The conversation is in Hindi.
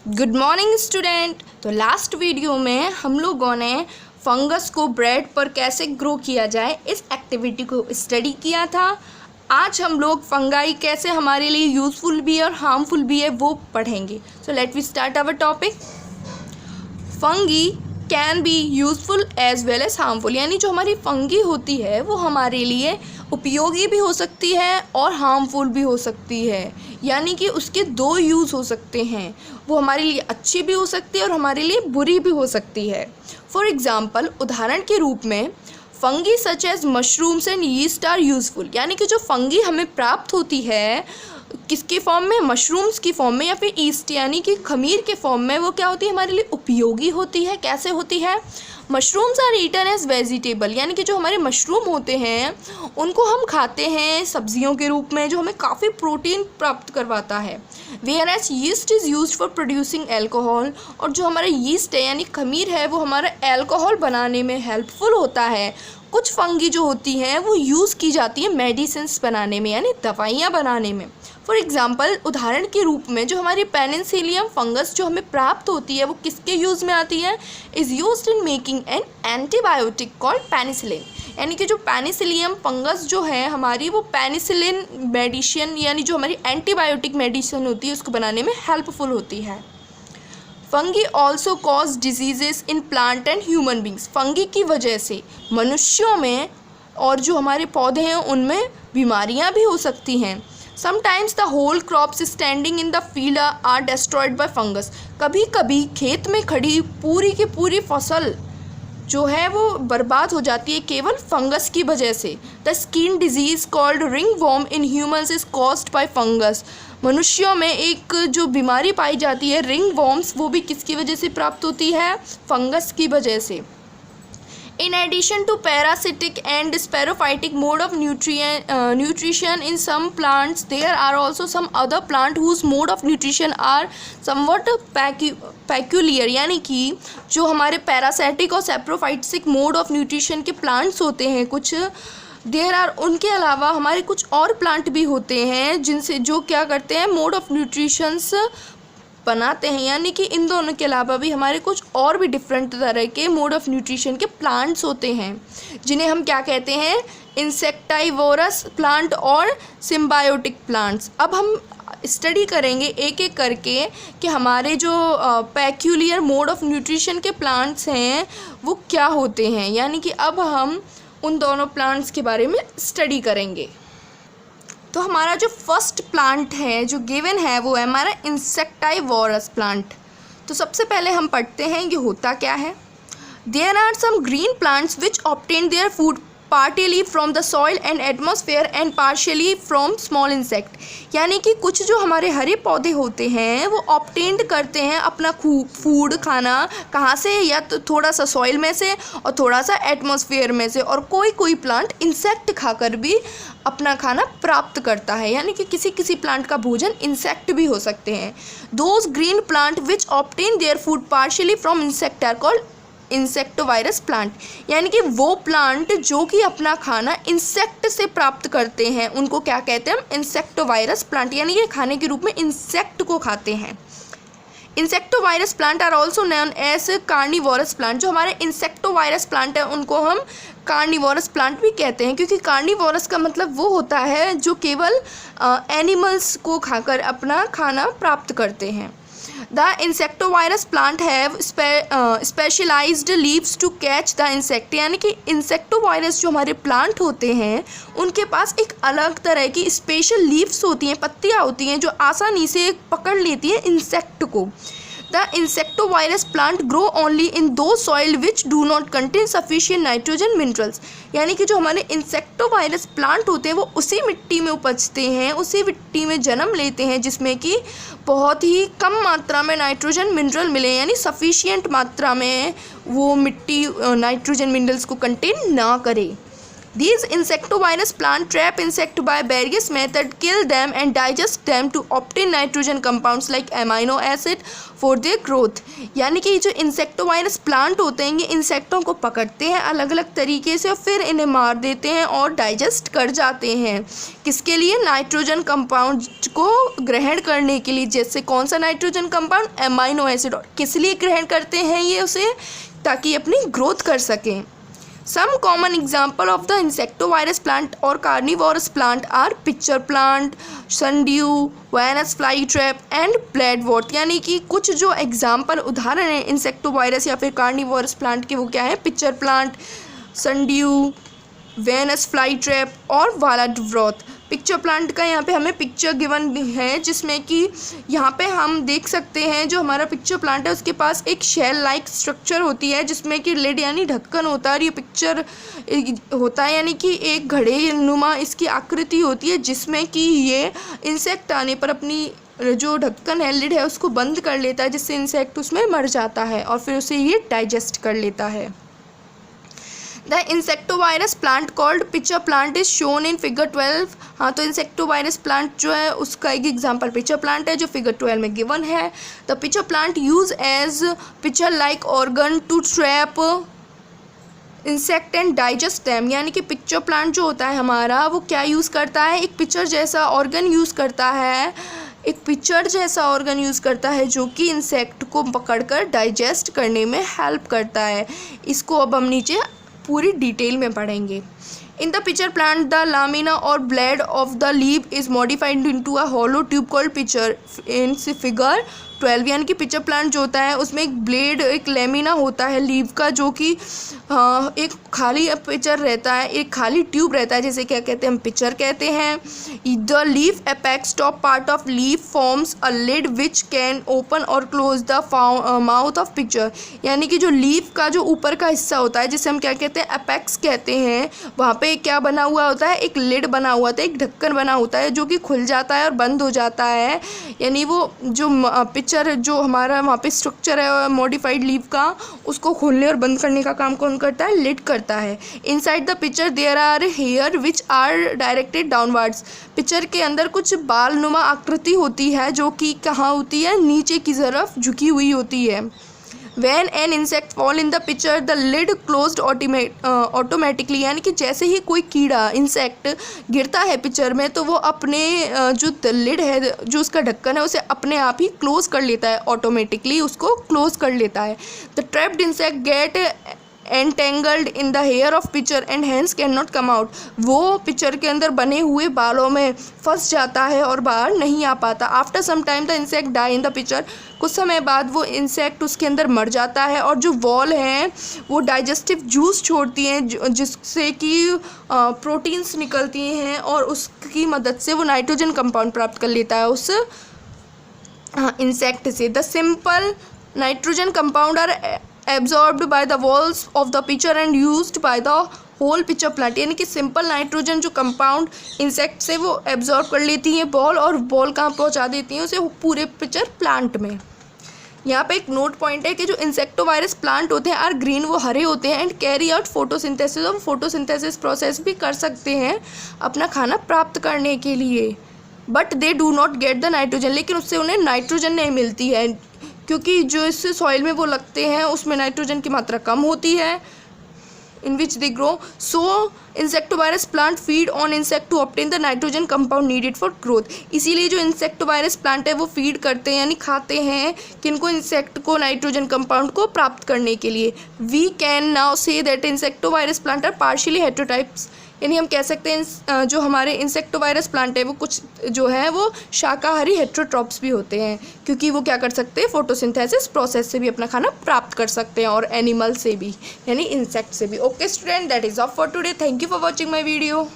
Good morning student. तो लास्ट वीडियो में हम लोगों ने फंगस को ब्रेड पर कैसे ग्रो किया जाए इस एक्टिविटी को स्टडी किया था। आज हम लोग फंगाई कैसे हमारे लिए यूज़फुल भी है और हार्मफुल भी है वो पढ़ेंगे। So let we start our topic. Fungi can be useful as well as harmful, यानी जो हमारी फंगी होती है वो हमारे लिए उपयोगी भी हो सकती है और हार्मफुल भी हो सकती है, यानी कि उसके दो यूज़ हो सकते हैं। वो हमारे लिए अच्छी भी हो सकती है और हमारे लिए बुरी भी हो सकती है। फॉर एग्ज़ाम्पल, उदाहरण के रूप में fungi such as mushrooms and yeast are useful, यानी कि जो फंगी हमें प्राप्त होती है किसके फॉर्म में, मशरूम्स की फॉर्म में या फिर ईस्ट यानी कि खमीर के फॉर्म में, वो क्या होती है हमारे लिए उपयोगी होती है। कैसे होती है? Mushrooms are eaten as vegetable, यानी कि जो हमारे मशरूम होते हैं उनको हम खाते हैं सब्जियों के रूप में, जो हमें काफ़ी प्रोटीन प्राप्त करवाता है। Whereas yeast is use for producing alcohol, और जो हमारा यीस्ट है यानी खमीर है वो हमारा एल्कोहल बनाने में हेल्पफुल होता है। कुछ फंगी जो होती हैं वो यूज़ की जाती है मेडिसिन्स बनाने में, यानी दवाइयाँ बनाने में। फॉर एग्ज़ाम्पल, उदाहरण के रूप में जो हमारी पेनिसिलियम फंगस जो हमें प्राप्त होती है वो किसके यूज़ में आती है? Is used in making an antibiotic called penicillin, यानी कि जो पेनिसिलियम फंगस जो है हमारी वो पेनिसिलिन मेडिसिन यानी जो हमारी एंटीबायोटिक मेडिसिन होती है उसको बनाने में हेल्पफुल होती है। Fungi also cause diseases in plant and human beings, fungi की वजह से मनुष्यों में और जो हमारे पौधे हैं उनमें बीमारियां भी हो सकती हैं। Sometimes the whole crops standing in the field are destroyed by fungus, कभी कभी खेत में खड़ी पूरी की पूरी फसल जो है वो बर्बाद हो जाती है केवल फंगस की वजह से। The skin disease called ringworm in humans is caused by fungus, मनुष्यों में एक जो बीमारी पाई जाती है रिंगवॉर्म्स, वो भी किसकी वजह से प्राप्त होती है? फंगस की वजह से। In addition to parasitic and sporophytic mode of nutrition in some plants, there are also some other plant whose mode of nutrition are somewhat peculiar, यानी कि जो हमारे पैरासिटिक और सेप्रोफाइटिक मोड ऑफ न्यूट्रिशन के प्लांट्स होते हैं कुछ, देयर आर, उनके अलावा हमारे कुछ और प्लांट भी होते हैं जिनसे जो क्या करते हैं मोड ऑफ न्यूट्रिशंस बनाते हैं, यानी कि इन दोनों के अलावा भी हमारे कुछ और भी डिफरेंट तरह के मोड ऑफ न्यूट्रिशन के प्लांट्स होते हैं जिन्हें हम क्या कहते हैं? इंसेक्टाइवोरस प्लांट और सिम्बायोटिक प्लांट्स। अब हम स्टडी करेंगे एक एक करके कि हमारे जो पेक्यूलियर मोड ऑफ न्यूट्रिशन के प्लांट्स हैं वो क्या होते हैं, यानी कि अब हम उन दोनों प्लांट्स के बारे में स्टडी करेंगे। तो हमारा जो फर्स्ट प्लांट है जो गिवन है वो है हमारा इंसेक्टाइवोरस प्लांट। तो सबसे पहले हम पढ़ते हैं ये होता क्या है। There are some green plants which obtain their food partially from the soil and atmosphere and partially from small insect, यानी कि कुछ जो हमारे हरे पौधे होते हैं वो ऑब्टेंड करते हैं अपना फूड खाना कहाँ से, या तो थोड़ा सा सॉइल में से और थोड़ा सा एटमॉस्फेयर में से, और कोई कोई प्लांट इंसेक्ट खाकर भी अपना खाना प्राप्त करता है, यानी कि किसी किसी प्लांट का भोजन इंसेक्ट भी हो सकते हैं। Those green plant which obtain their food partially from insect are called insectivorous plant, यानी कि वो प्लांट जो कि अपना खाना इंसेक्ट से प्राप्त करते हैं उनको क्या कहते हैं हम? इंसेक्टोवायरस प्लांट, यानी कि खाने के रूप में इंसेक्ट को खाते हैं। Insectivorous plant are also known as carnivorous plant, जो हमारे इंसेक्टोवायरस प्लांट है उनको हम कार्निवोरस प्लांट भी कहते हैं, क्योंकि कार्निवोरस का मतलब वो होता है जो केवल एनिमल्स को खाकर अपना खाना प्राप्त करते हैं। The insectivorous plant have specialized leaves to catch the insect, यानी कि इंसेक्टोवायरस जो हमारे प्लांट होते हैं उनके पास एक अलग तरह की स्पेशल लीव्स होती हैं, पत्तियाँ होती हैं जो आसानी से पकड़ लेती हैं इंसेक्ट को। The insectivorous plant grow only in those soil which do not contain sufficient nitrogen minerals, यानी कि जो हमारे इंसेक्टोवायरस प्लांट होते हैं वो उसी मिट्टी में उपजते हैं, उसी मिट्टी में जन्म लेते हैं जिसमें कि बहुत ही कम मात्रा में नाइट्रोजन मिनरल मिले, यानी सफिशिएंट मात्रा में वो मिट्टी नाइट्रोजन मिनरल्स को कंटेन ना करे। These insectivorous plant trap insect by various methods, kill them and digest them to obtain nitrogen compounds like amino acid for their growth. यानी कि जो इंसेक्टोवायरस प्लांट होते हैं ये इंसेक्टों को पकड़ते हैं अलग अलग तरीके से और फिर इन्हें मार देते हैं और डाइजेस्ट कर जाते हैं। किसके लिए? नाइट्रोजन कंपाउंड को ग्रहण करने के लिए। जैसे कौन सा नाइट्रोजन कंपाउंड? Amino acid. और किस लिए ग्रहण करते हैं ये उसे? ताकि अपनी ग्रोथ कर सकें। Some common example of the insectivorous plant or carnivorous plant are pitcher plant, sundew, Venus flytrap and bladwort। यानी कि कुछ जो एग्जाम्पल उदाहरण हैं इंसेक्टोवायरस या फिर कार्निवोरस प्लांट के वो क्या है? Pitcher plant, sundew, Venus fly trap और ब्लैडवॉर्ट। पिक्चर प्लांट का यहाँ पे हमें पिक्चर गिवन है जिसमें कि यहाँ पे हम देख सकते हैं जो हमारा पिक्चर प्लांट है उसके पास एक शेल लाइक स्ट्रक्चर होती है जिसमें कि लिड यानी ढक्कन होता है और ये पिक्चर होता है यानी कि एक घड़े नुमा इसकी आकृति होती है जिसमें कि ये इंसेक्ट आने पर अपनी जो ढक्कन है लिड है उसको बंद कर लेता है जिससे इंसेक्ट उसमें मर जाता है और फिर उसे ये डाइजेस्ट कर लेता है। The insectivorous plant called pitcher plant is shown in figure 12। हाँ, तो इंसेक्टोवायरस प्लांट जो है उसका एक एग्जांपल पिक्चर प्लांट है जो फिगर 12 में गिवन है। The pitcher plant use as pitcher like organ to trap insect and digest them. यानी कि पिक्चर प्लांट जो होता है हमारा वो क्या यूज़ करता है? एक पिक्चर जैसा ऑर्गन यूज़ करता है, एक पिक्चर जैसा ऑर्गन यूज़ करता है जो कि इंसेक्ट को पकड़कर डाइजेस्ट करने में हेल्प करता है। इसको अब हम नीचे पूरी डिटेल में पढ़ेंगे। In the pitcher plant the lamina और blade of the leaf is modified into a hollow tube called pitcher in figure 12। यानी कि पिक्चर प्लांट जो होता है उसमें एक ब्लेड एक लेमिना होता है लीफ का जो कि एक खाली पिक्चर रहता है, एक खाली ट्यूब रहता है जैसे क्या कहते हैं हम पिक्चर कहते हैं। The leaf apex top part of leaf forms a lid which can open और close the mouth of pitcher. यानी कि जो लीफ का जो ऊपर का हिस्सा होता है जिसे हम क्या कहते हैं? एपेक्स कहते हैं। वहाँ पे क्या बना हुआ होता है? एक लिड बना हुआ होता है, एक ढक्कन बना होता है जो कि खुल जाता है और बंद हो जाता है। यानी वो जो पिक्चर जो हमारा वहाँ पे स्ट्रक्चर है मॉडिफाइड लीफ का उसको खोलने और बंद करने का काम कौन करता है? लिड करता है। Inside the pitcher there are hair which are directed downwards. Pitcher के अंदर कुछ बाल नुमा आकृति होती है जो कि कहाँ होती है? नीचे की तरफ झुकी हुई होती है। When an insect fall in the picture, the lid closed automatically। यानी कि जैसे ही कोई कीड़ा इंसेक्ट गिरता है पिक्चर में तो वो अपने जो लिड है जो उसका ढक्कन है उसे अपने आप ही क्लोज कर लेता है, ऑटोमेटिकली उसको क्लोज कर लेता है। The trapped insect get entangled in the hair of pitcher and hence can not come out. वो पिक्चर के अंदर बने हुए बालों में फंस जाता है और बाहर नहीं आ पाता। After some time the insect die in the pitcher. कुछ समय बाद वो इंसेक्ट उसके अंदर मर जाता है और जो वॉल हैं वो डाइजेस्टिव जूस छोड़ती हैं जिससे कि प्रोटीन्स निकलती हैं और उसकी मदद से वो नाइट्रोजन कंपाउंड प्राप्त कर लेता है उस इंसेक्ट से। The simple nitrogen compound are absorbed by the walls of the pitcher and used by the whole pitcher plant। यानी कि सिंपल नाइट्रोजन जो कंपाउंड इंसेक्ट से वो एब्जॉर्ब कर लेती हैं बॉल और बॉल कहाँ पहुँचा देती हैं उसे पूरे पिक्चर प्लांट में। यहाँ पे एक नोट पॉइंट है कि जो इंसेक्टोवायरस प्लांट होते हैं आर ग्रीन, वो हरे होते हैं एंड कैरी आउट फोटोसिंथेसिस। हम फोटोसिंथेसिस प्रोसेस भी कर सकते हैं अपना खाना प्राप्त करने के लिए। But they do not get the nitrogen. लेकिन उससे उन्हें नाइट्रोजन नहीं मिलती है क्योंकि जो इससे सॉइल में वो लगते हैं उसमें नाइट्रोजन की मात्रा कम होती है in which they grow. So insectivorous plant feed on insect to obtain the nitrogen compound needed for growth। इसीलिए जो इंसेक्टोवायरस प्लांट है वो फीड करते हैं यानी खाते हैं किनको? इंसेक्ट को, नाइट्रोजन कंपाउंड को प्राप्त करने के लिए। We can now say that insectivorous plant are partially heterotrophs. यानी हम कह सकते हैं जो हमारे इंसेक्टोवायरस प्लांट है वो कुछ जो है वो शाकाहारी हेटेरोट्रॉप्स भी होते हैं क्योंकि वो क्या कर सकते हैं? फोटोसिंथेसिस प्रोसेस से भी अपना खाना प्राप्त कर सकते हैं और एनिमल से भी यानी इंसेक्ट से भी। Okay student, that is all for today. Thank you for watching my video.